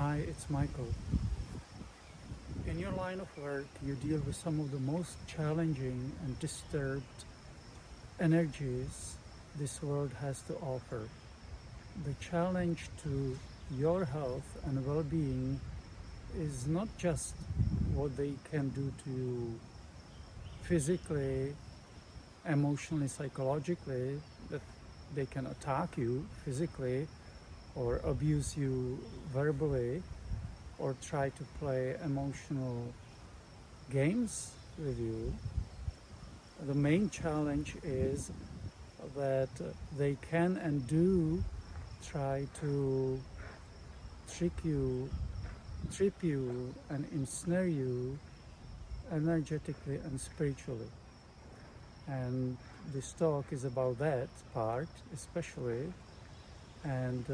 Hi, it's Michael. In your line of work, you deal with some of the most challenging and disturbed energies this world has to offer. The challenge to your health and well-being is not just what they can do to you physically, emotionally, psychologically, that they can attack you physically or abuse you verbally or try to play emotional games with you. The main challenge is that they can and do try to trip you and ensnare you energetically and spiritually. And this talk is about that part especially, and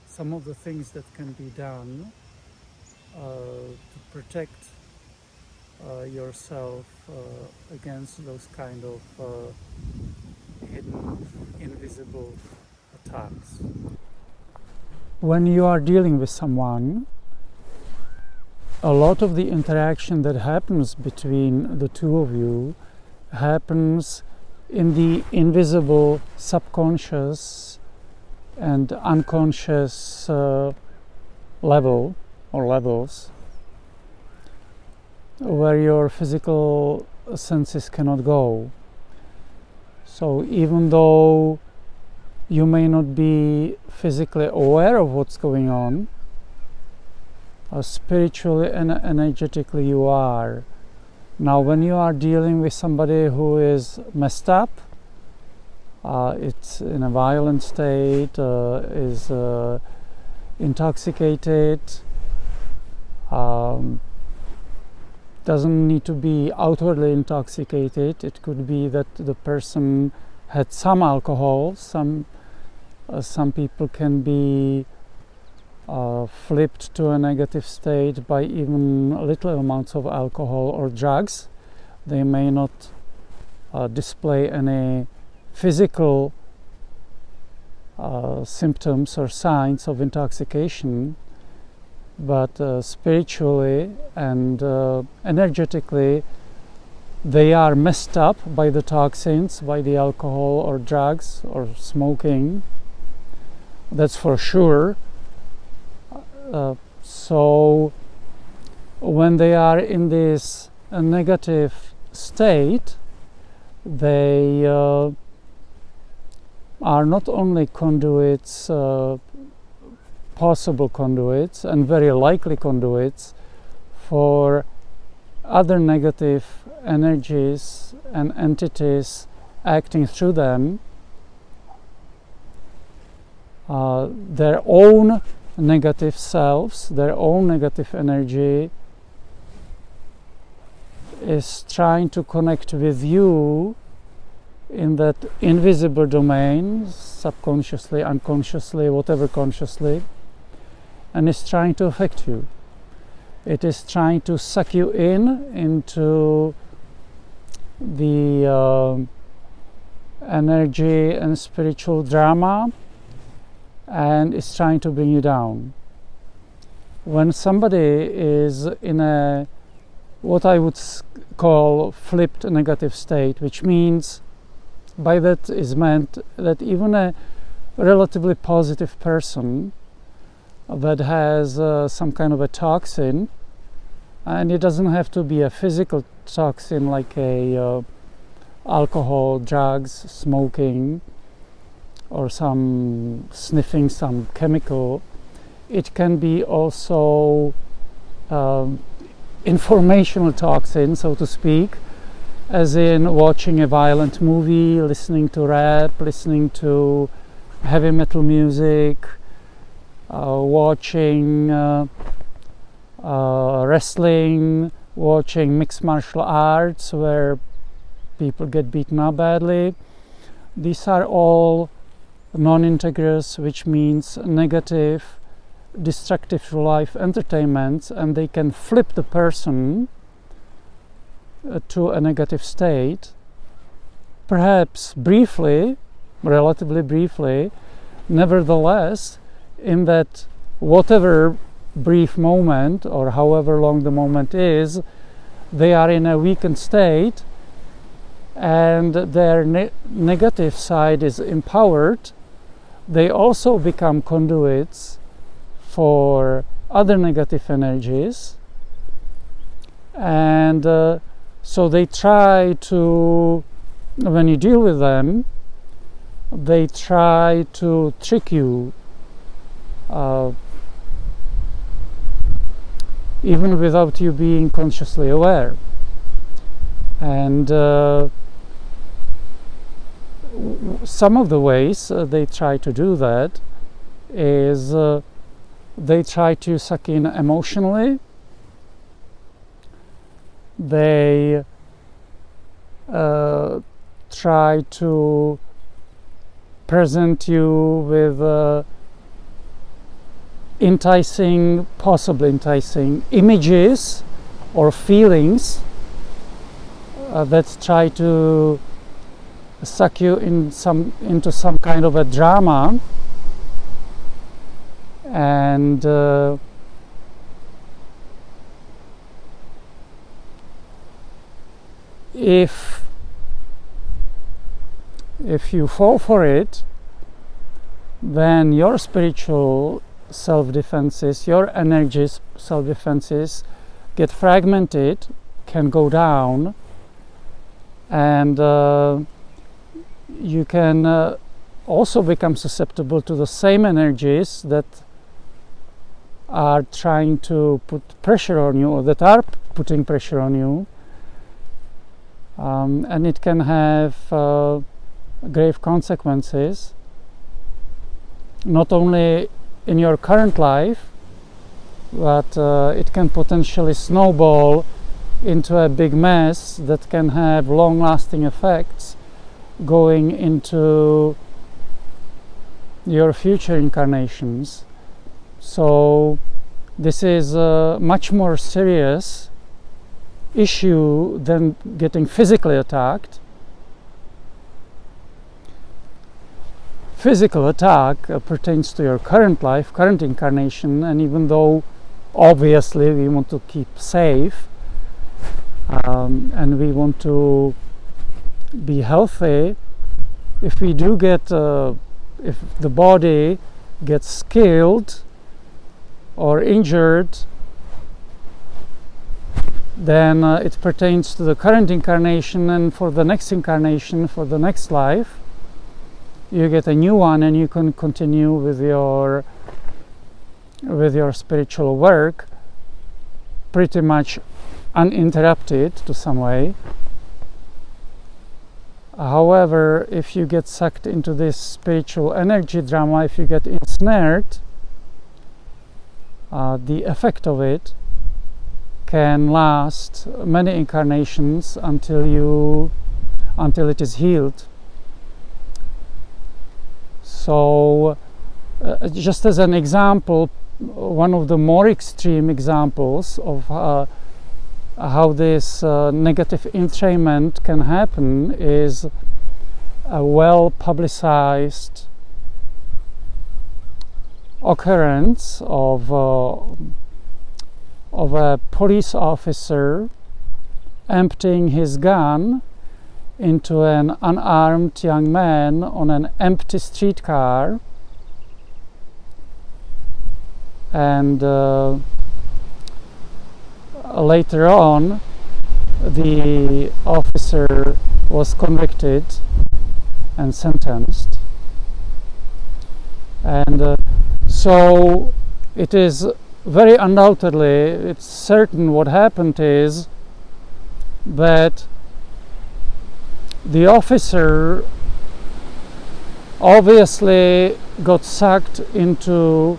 some of the things that can be done to protect yourself against those kind of hidden, invisible attacks. When you are dealing with someone, a lot of the interaction that happens between the two of you happens in the invisible, subconscious and unconscious level or levels, where your physical senses cannot go. So even though you may not be physically aware of what's going on, spiritually and energetically you are. Now when you are dealing with somebody who is messed up, it's in a violent state, is intoxicated, doesn't need to be outwardly intoxicated. It could be that the person had some alcohol. Some people can be flipped to a negative state by even little amounts of alcohol or drugs. They may not display any physical symptoms or signs of intoxication, but spiritually and energetically they are messed up by the toxins, by the alcohol or drugs or smoking. That's for sure. So when they are in this negative state, they are not only conduits, possible conduits and very likely conduits for other negative energies and entities acting through them. Their own negative selves, their own negative energy is trying to connect with you in that invisible domain, subconsciously, unconsciously, whatever consciously, and is trying to affect you. It is trying to suck you into the energy and spiritual drama, and is trying to bring you down. When somebody is in a what I would call flipped negative state, which means by that is meant that even a relatively positive person that has some kind of a toxin, and it doesn't have to be a physical toxin like a alcohol, drugs, smoking, or some sniffing some chemical. It can be also informational toxin, so to speak, as in watching a violent movie, listening to rap, listening to heavy metal music, watching wrestling, watching mixed martial arts where people get beaten up badly. These are all non-integrous, which means negative, destructive life entertainments, and they can flip the person to a negative state, perhaps briefly, relatively briefly. Nevertheless, in that whatever brief moment, or however long the moment is, they are in a weakened state, and their negative side is empowered. They also become conduits for other negative energies, and so they try to, when you deal with them, they try to trick you, even without you being consciously aware. And some of the ways they try to do that is they try to suck in emotionally. They try to present you with possibly enticing images or feelings that try to suck you into some kind of a drama, and if you fall for it, then your spiritual self-defenses, your energies, self-defenses get fragmented, can go down, and you can also become susceptible to the same energies that are trying to put pressure on you, or that are putting pressure on you, and it can have grave consequences, not only in your current life, but it can potentially snowball into a big mess that can have long-lasting effects going into your future incarnations. So this is a much more serious issue than getting physically attacked. Physical attack pertains to your current life, current incarnation, and even though obviously we want to keep safe and we want to be healthy, if we do get if the body gets killed or injured, then it pertains to the current incarnation, and for the next incarnation, for the next life, you get a new one, and you can continue with your spiritual work pretty much uninterrupted to some way. However, if you get sucked into this spiritual energy drama, if you get ensnared, the effect of it can last many incarnations until it is healed. So, just as an example, one of the more extreme examples of how this negative entrainment can happen is a well-publicized occurrence of a police officer emptying his gun into an unarmed young man on an empty streetcar, and later on the officer was convicted and sentenced. And so it is very undoubtedly, it's certain what happened is that the officer obviously got sucked into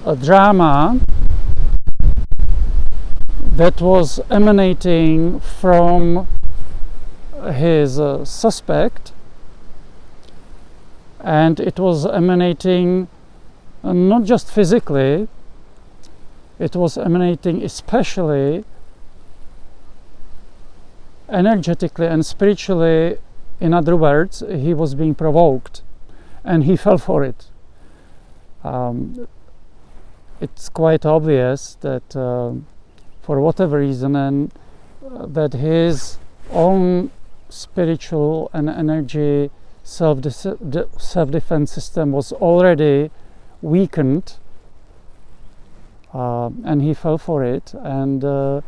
a drama that was emanating from his suspect, and it was emanating not just physically, it was emanating especially energetically and spiritually. In other words, he was being provoked and he fell for it. it's quite obvious that for whatever reason, and that his own spiritual and energy self-defense system was already weakened, and he fell for it, and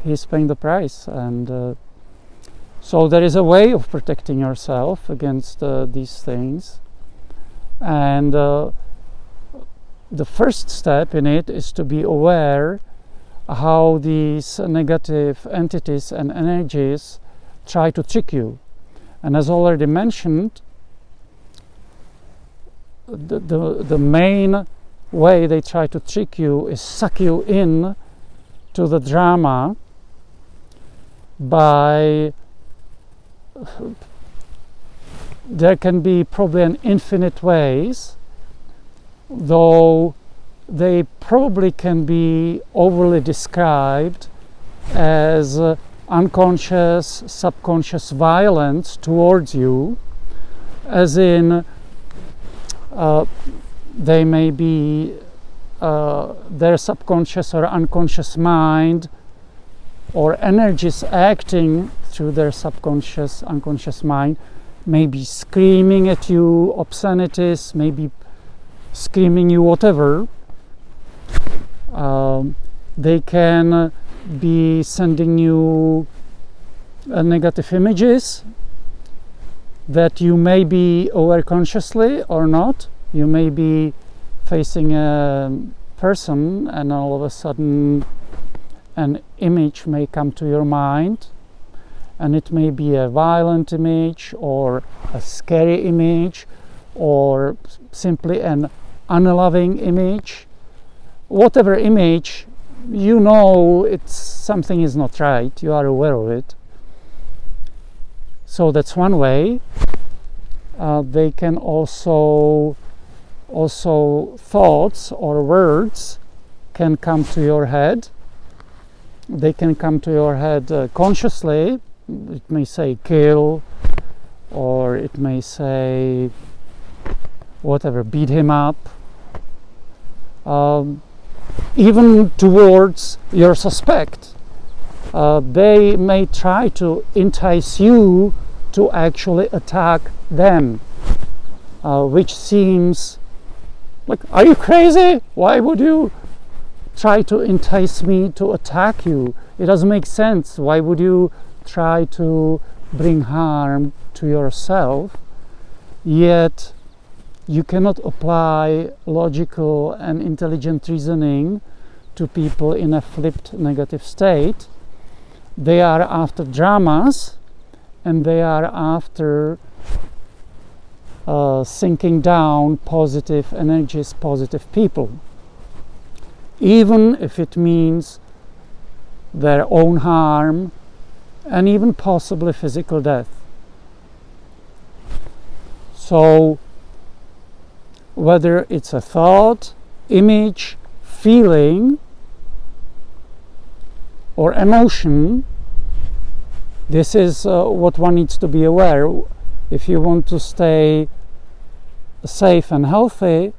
he's paying the price. And so there is a way of protecting yourself against these things, and the first step in it is to be aware how these negative entities and energies try to trick you. And as already mentioned, the main way they try to trick you is suck you in to the drama by, there can be probably an infinite ways, though they probably can be overly described as unconscious, subconscious violence towards you, as in they may be their subconscious or unconscious mind or energies acting through their subconscious, unconscious mind may be screaming at you obscenities, maybe screaming you whatever. They can be sending you negative images that you may be aware consciously or not. You may be facing a person and all of a sudden an image may come to your mind, and it may be a violent image or a scary image or simply an unloving image. Whatever image, you know it's something is not right, you are aware of it. So that's one way. They can also thoughts or words can come to your head. They can come to your head consciously. It may say kill, or it may say whatever, beat him up. Even towards your suspect. They may try to entice you to actually attack them, which seems like, are you crazy? Why would you try to entice me to attack you? It doesn't make sense. Why would you try to bring harm to yourself? Yet you cannot apply logical and intelligent reasoning to people in a flipped negative state. They are after dramas, and they are after sinking down positive energies, positive people, even if it means their own harm and even possibly physical death. So whether it's a thought, image, feeling, or emotion, this is what one needs to be aware. If you want to stay safe and healthy,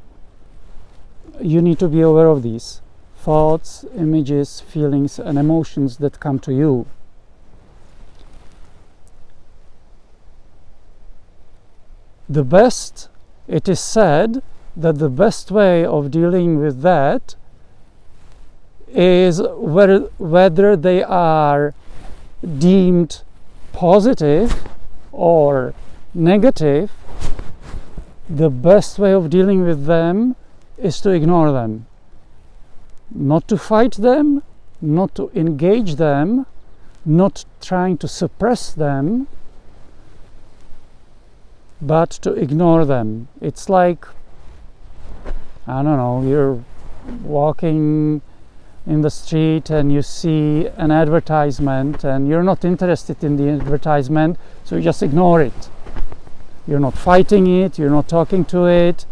you need to be aware of these thoughts, images, feelings, and emotions that come to you. It is said that the best way of dealing with that is whether they are deemed positive or negative. The best way of dealing with them is to ignore them, not to fight them, not to engage them, not trying to suppress them, but to ignore them. It's like, I don't know, you're walking in the street and you see an advertisement and you're not interested in the advertisement, so you just ignore it. You're not fighting it, you're not talking to it,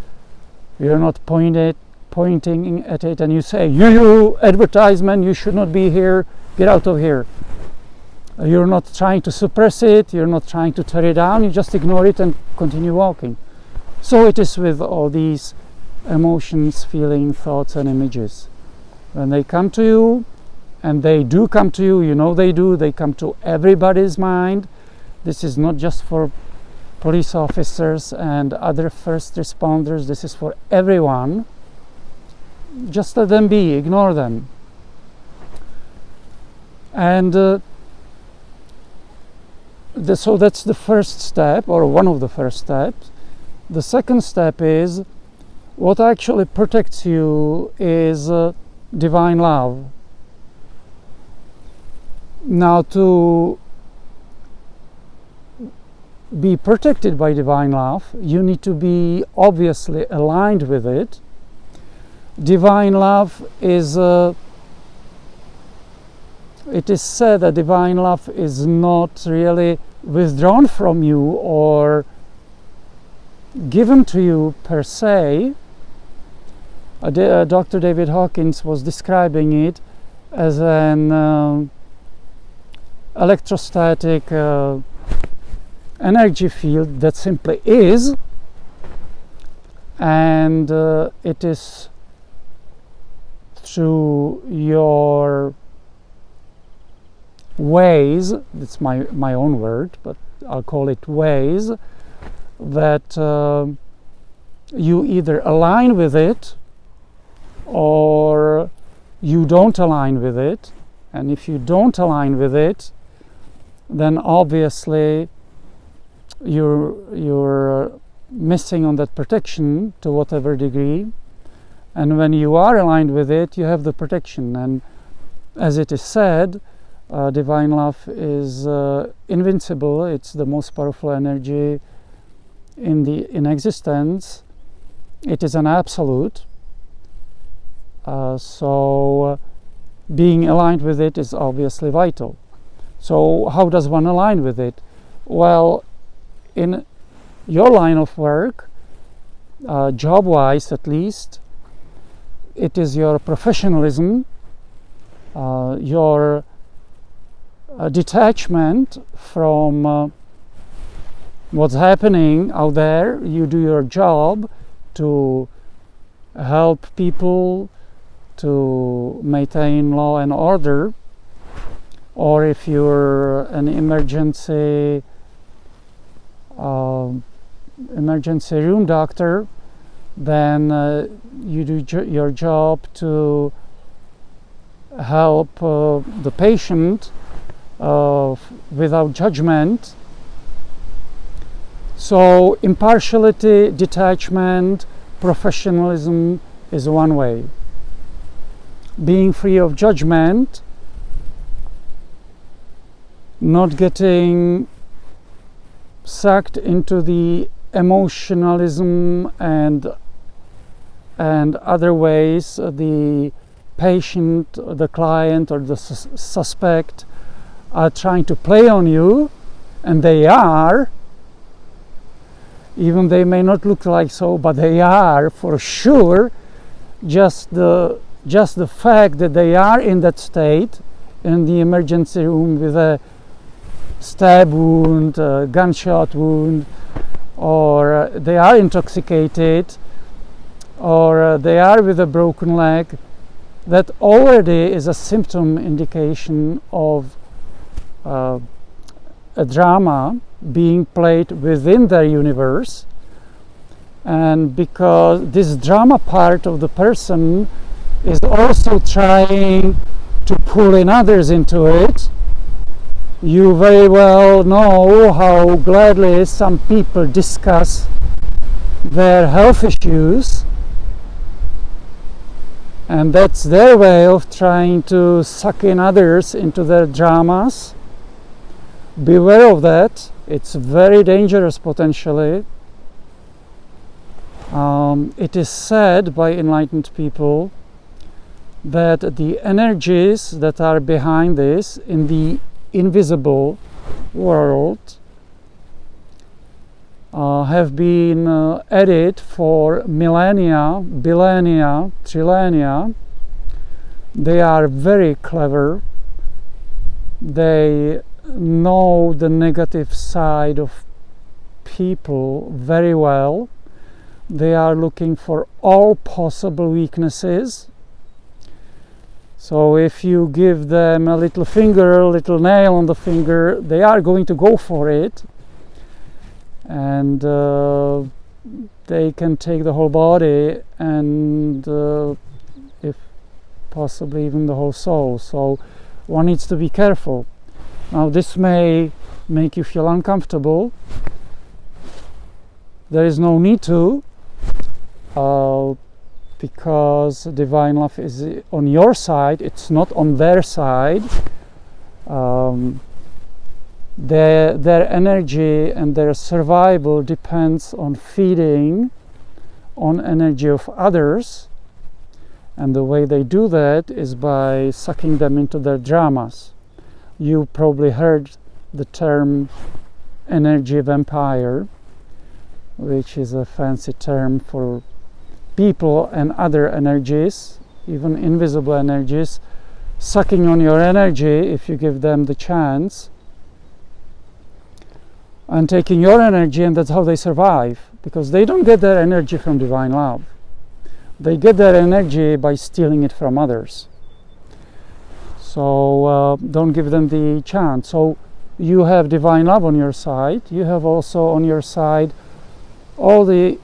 you're not pointing at it, and you say, you advertisement, you should not be here, get out of here. You're not trying to suppress it, you're not trying to tear it down, you just ignore it and continue walking. So it is with all these emotions, feelings, thoughts, and images. When they come to you, and they do come to you, you know they do, they come to everybody's mind. This is not just for police officers and other first responders, this is for everyone. Just let them be, ignore them. And so that's the first step, or one of the first steps. The second step is, what actually protects you is divine love. Now, to be protected by divine love, you need to be obviously aligned with it. Divine love is, it is said that divine love is not really withdrawn from you or given to you per se. Dr. David Hawkins was describing it as an electrostatic energy field that simply is, and it is through your ways, it's my own word, but I'll call it ways, that you either align with it or you don't align with it. And if you don't align with it, then obviously you're missing on that protection to whatever degree. And when you are aligned with it, you have the protection. And as it is said, divine love is invincible. It's the most powerful energy in existence. It is an absolute. So being aligned with it is obviously vital. So how does one align with it? Well, in your line of work, job-wise at least, it is your professionalism, your detachment from what's happening out there. You do your job to help people to maintain law and order, or if you're an emergency room doctor, then you do your job to help the patient without judgment. So impartiality, detachment, professionalism is one way. Being free of judgment, not getting sucked into the emotionalism and other ways the patient, the client, or the suspect are trying to play on you, and they are, even they may not look like so, but they are for sure. Just the fact that they are in that state in the emergency room with a stab wound, a gunshot wound, or they are intoxicated, or they are with a broken leg, that already is a symptom indication of a drama being played within their universe. And because this drama part of the person is also trying to pull in others into it, you very well know how gladly some people discuss their health issues, and that's their way of trying to suck in others into their dramas. Beware of that. It's very dangerous potentially. It is said by enlightened people that the energies that are behind this in the invisible world have been added for millennia, billennia, trillennia. They are very clever. They know the negative side of people very well. they are looking for all possible weaknesses. So if you give them a little finger, a little nail on the finger, they are going to go for it. And they can take the whole body and if possibly even the whole soul. So one needs to be careful. Now this may make you feel uncomfortable. There is no need to, because divine love is on your side, it's not on their side. Their energy and their survival depends on feeding on energy of others, and the way they do that is by sucking them into their dramas. You probably heard the term energy vampire, which is a fancy term for people and other energies, even invisible energies, sucking on your energy if you give them the chance, and taking your energy, and that's how they survive, because they don't get their energy from divine love. They get their energy by stealing it from others. So don't give them the chance. So you have divine love on your side. You have also on your side all the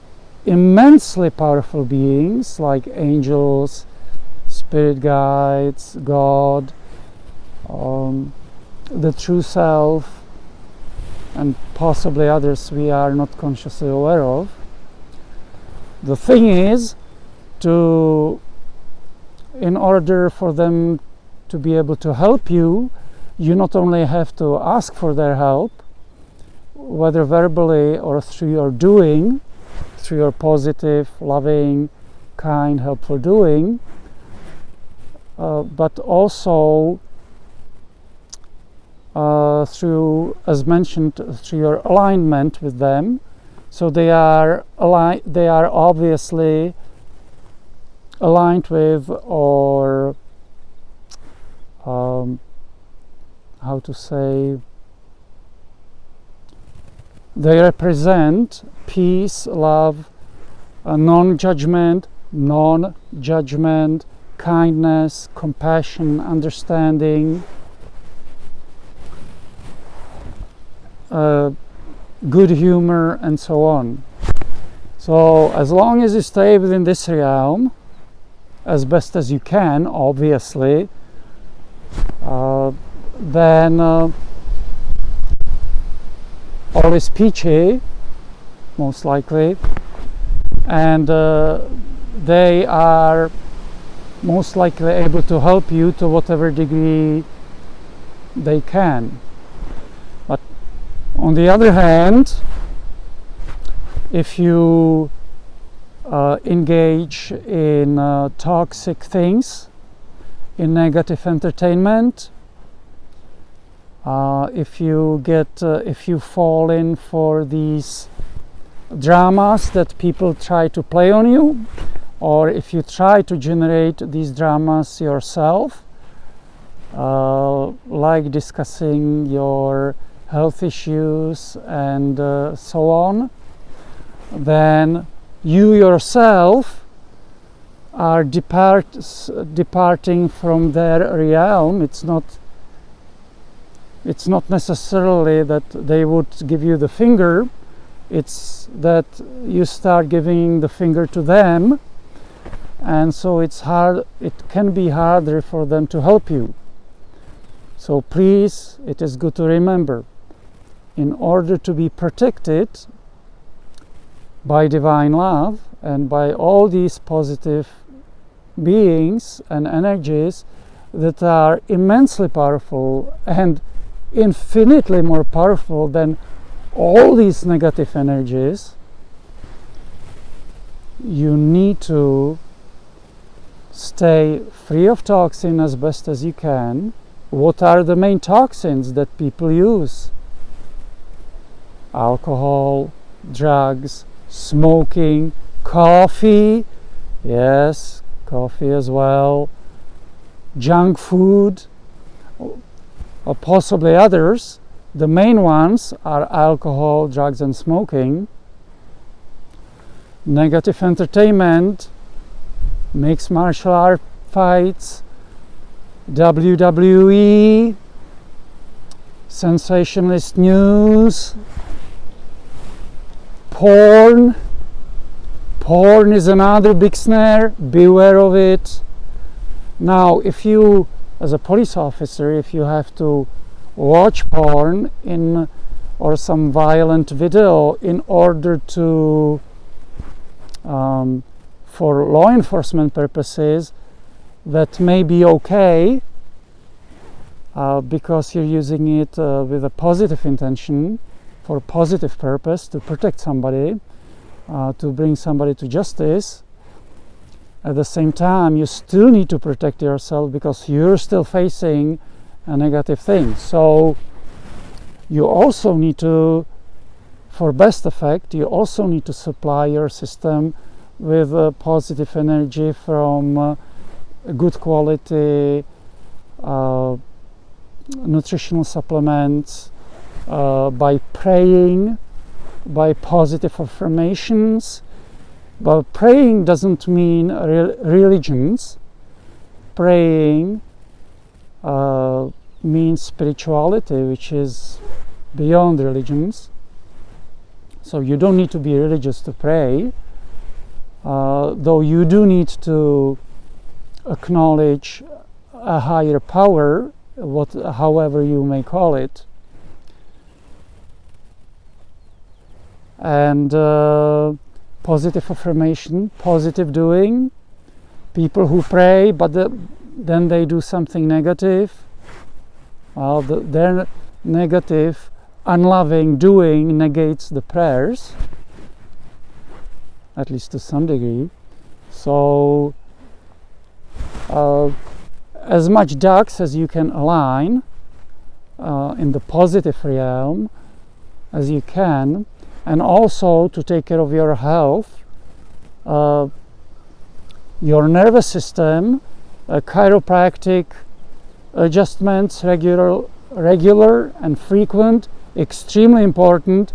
immensely powerful beings like angels, spirit guides, God, the true self, and possibly others we are not consciously aware of. The thing is, in order for them to be able to help you, you not only have to ask for their help, whether verbally or through your doing, through your positive, loving, kind, helpful doing, but also through, as mentioned, through your alignment with them. So they are obviously aligned with, or how to say, they represent peace, love, non-judgment, kindness, compassion, understanding, good humor, and so on. So as long as you stay within this realm, as best as you can, obviously, then all is peachy, most likely, and they are most likely able to help you to whatever degree they can. But on the other hand, if you engage in toxic things, in negative entertainment, if you fall in for these dramas that people try to play on you, or if you try to generate these dramas yourself, like discussing your health issues and so on, then you yourself are departing from their realm. It's not necessarily that they would give you the finger, it's that you start giving the finger to them, and so it can be harder for them to help you. So please, it is good to remember, in order to be protected by divine love and by all these positive beings and energies that are immensely powerful and infinitely more powerful than all these negative energies, you need to stay free of toxin as best as you can. What are the main toxins that people use? Alcohol, drugs, smoking, coffee, yes, coffee as well, junk food, or possibly others. The main ones are alcohol, drugs, and smoking. negative entertainment, mixed martial art fights, WWE, sensationalist news, porn. Porn is another big snare, beware of it. Now, if you, as a police officer, if you have to watch porn or some violent video in order to, for law enforcement purposes, that may be okay, because you're using it with a positive intention, for a positive purpose, to protect somebody, to bring somebody to justice. At the same time, you still need to protect yourself because you're still facing a negative thing. So you also need to, for best effect, you also need to supply your system with positive energy from good quality nutritional supplements, by praying, by positive affirmations. But praying doesn't mean religions. Praying means spirituality, which is beyond religions. So you don't need to be religious to pray, though you do need to acknowledge a higher power, however you may call it. And positive affirmation, positive doing. People who pray but then they do something negative, well, their negative, unloving doing negates the prayers, at least to some degree. So as much ducks as you can align in the positive realm as you can, and also to take care of your health, your nervous system, chiropractic adjustments, regular and frequent, extremely important,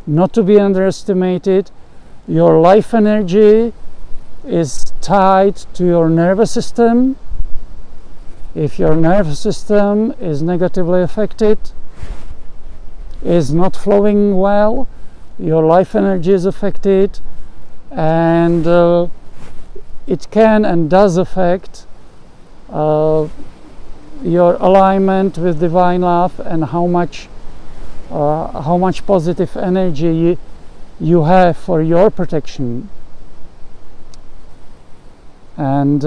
not to be underestimated. Your life energy is tied to your nervous system. If your nervous system is negatively affected, is not flowing well, your life energy is affected, and it can and does affect your alignment with divine love and how much positive energy you have for your protection. And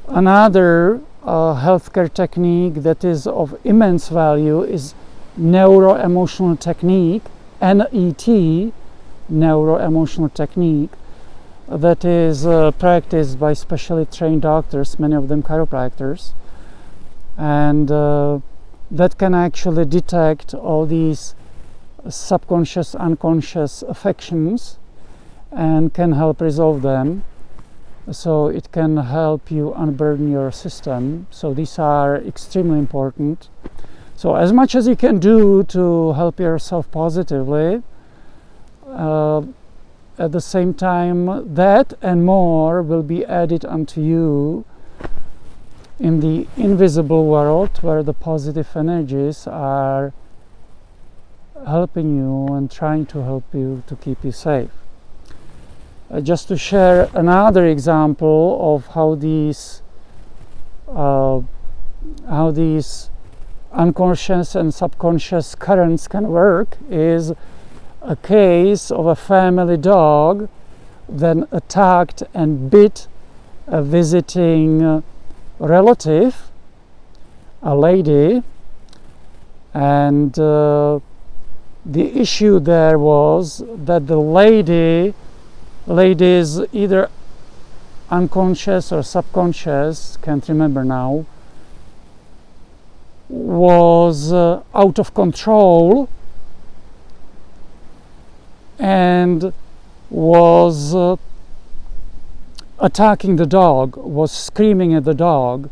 another healthcare technique that is of immense value is Neuroemotional Technique, NET, Neuroemotional Technique, that is practiced by specially trained doctors, many of them chiropractors, and that can actually detect all these subconscious, unconscious affections and can help resolve them. So it can help you unburden your system. So these are extremely important. So as much as you can do to help yourself positively, at the same time, that and more will be added unto you in the invisible world, where the positive energies are helping you and trying to help you to keep you safe. Just to share another example of how these unconscious and subconscious currents can work is a case of a family dog that attacked and bit a visiting relative, a lady, and the issue there was that the lady's either unconscious or subconscious, can't remember now, was out of control and was attacking the dog, was screaming at the dog,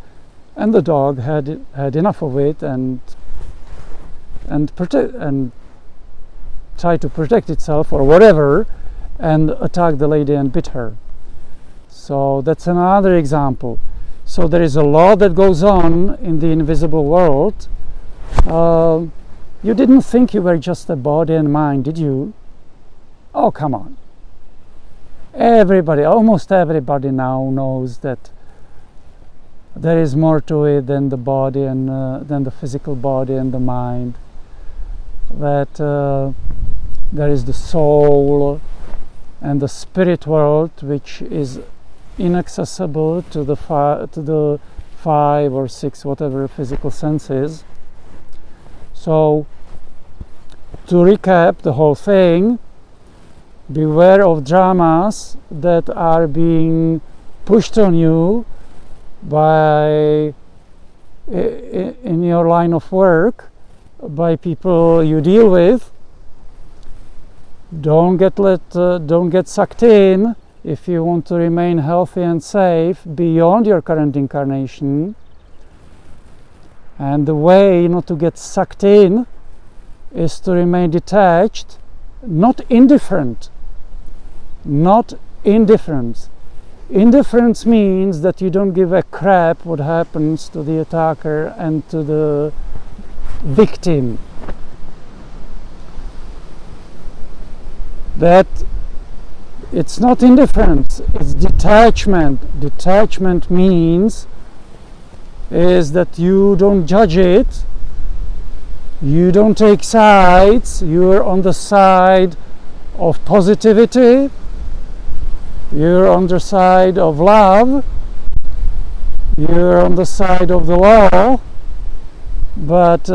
and the dog had enough of it and tried to protect itself or whatever, and attacked the lady and bit her. So that's another example. So there is a lot that goes on in the invisible world. You didn't think you were just a body and mind, did you? Oh, come on. Everybody, almost everybody now knows that there is more to it than the body and than the physical body and the mind. That there is the soul and the spirit world, which is inaccessible to the five or six, whatever physical senses. So, to recap the whole thing, beware of dramas that are being pushed on you by in your line of work by people you deal with. Don't get sucked in if you want to remain healthy and safe beyond your current incarnation. And the way not to get sucked in is to remain detached, not indifferent. Not indifference. Indifference means that you don't give a crap what happens to the attacker and to the victim. That it's not indifference, it's detachment. Detachment means is that you don't judge it, you don't take sides, you're on the side of positivity, you're on the side of love, you're on the side of the law, but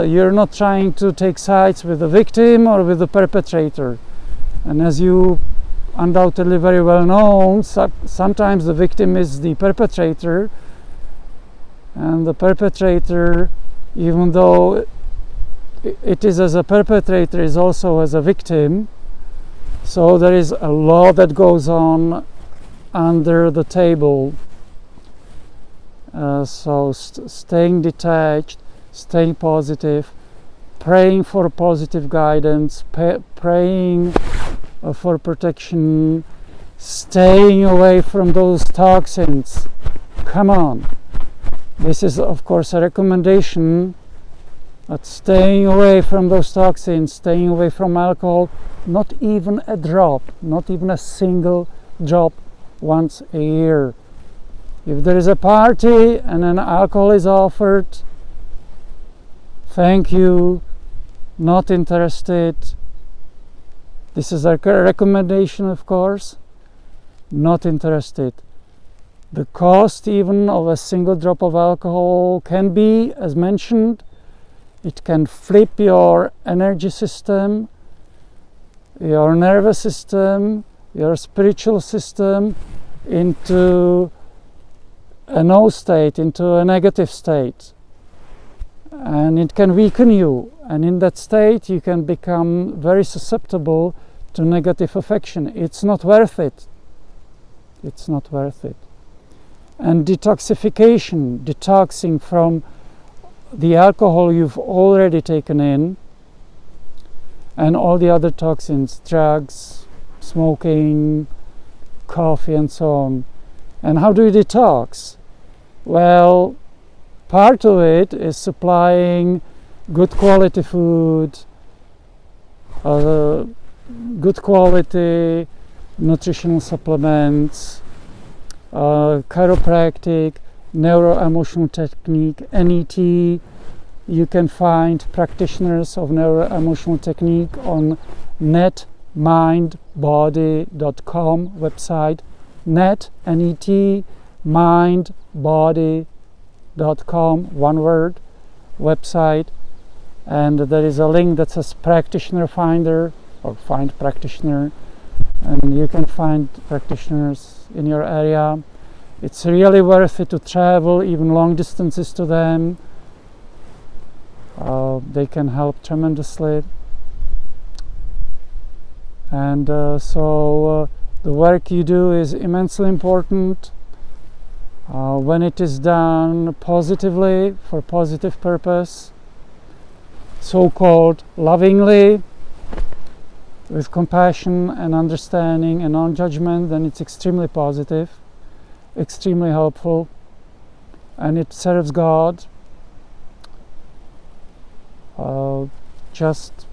you're not trying to take sides with the victim or with the perpetrator. And as you undoubtedly very well know, sometimes the victim is the perpetrator, and the perpetrator, even though it is as a perpetrator, is also as a victim. So there is a lot that goes on under the table. So staying detached, staying positive, praying for positive guidance, praying for protection, staying away from those toxins. Come on. This is, of course, a recommendation, but staying away from those toxins, staying away from alcohol, not even a drop, not even a single drop once a year. If there is a party and an alcohol is offered, thank you, not interested. This is a recommendation, of course, not interested. The cost even of a single drop of alcohol can be, as mentioned, it can flip your energy system, your nervous system, your spiritual system into a no state, into a negative state. And it can weaken you. And in that state, you can become very susceptible to negative affection. It's not worth it. It's not worth it. And detoxification, detoxing from the alcohol you've already taken in and all the other toxins, drugs, smoking, coffee and so on. And how do you detox? Well, part of it is supplying good quality food, good quality nutritional supplements, chiropractic, Neuroemotional Technique, NET. You can find practitioners of Neuroemotional Technique on netmindbody.com website, net, N-E-T, mindbody.com, one word, website. And there is a link that says practitioner finder, or find practitioner, and you can find practitioners in your area. It's really worth it to travel even long distances to them. They can help tremendously. And so the work you do is immensely important. When it is done positively, for positive purpose, so-called lovingly, with compassion and understanding and non-judgment, then it's extremely positive, extremely helpful, and it serves God. Just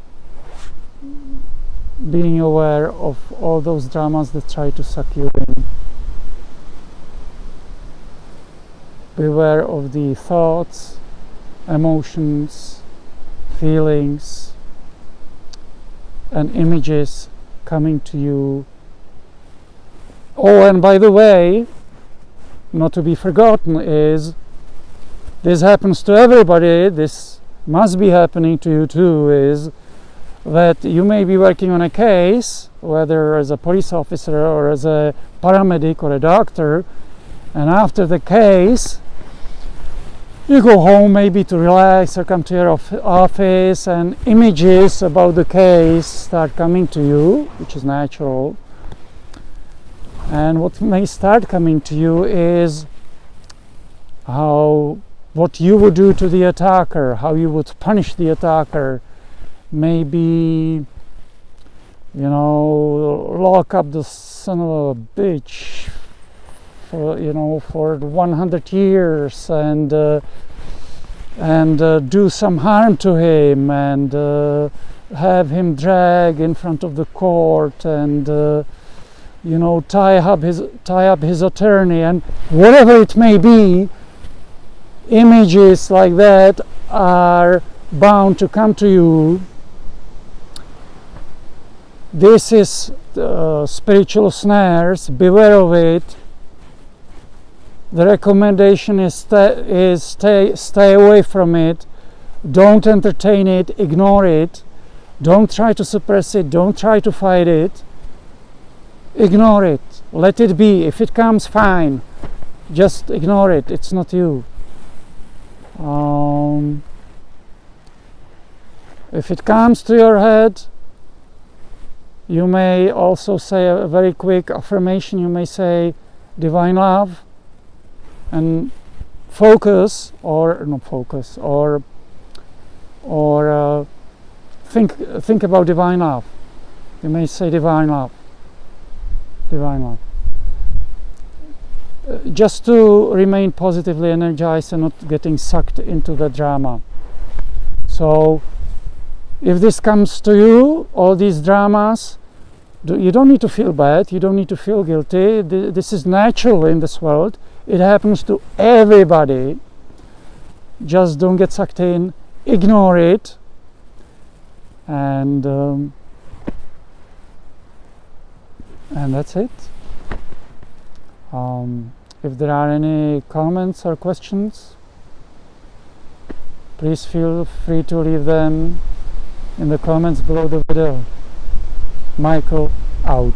being aware of all those dramas that try to suck you in. Beware of the thoughts, emotions, feelings, and images coming to you. Oh, and by the way, not to be forgotten is, this happens to everybody, this must be happening to you too, is that you may be working on a case, whether as a police officer or as a paramedic or a doctor, and after the case you go home maybe to relax or come to your office, and images about the case start coming to you, which is natural. And what may start coming to you is what you would do to the attacker, how you would punish the attacker. Maybe, lock up the son of a bitch for 100 years and do some harm to him, and have him drag in front of the court, and tie up his attorney, and whatever it may be. Images like that are bound to come to you. This is spiritual snares. Beware of it. The recommendation is stay away from it. Don't entertain it. Ignore it. Don't try to suppress it. Don't try to fight it. Ignore it. Let it be. If it comes, fine. Just ignore it. It's not you. If it comes to your head, you may also say a very quick affirmation. You may say divine love, and focus or think about divine love. You may say divine love. Just to remain positively energized and not getting sucked into the drama. So if this comes to you, all these dramas, you don't need to feel bad, you don't need to feel guilty. This is natural in this world. It happens to everybody. Just don't get sucked in, ignore it, and that's it. If there are any comments or questions, please feel free to leave them in the comments below the video. Michael out.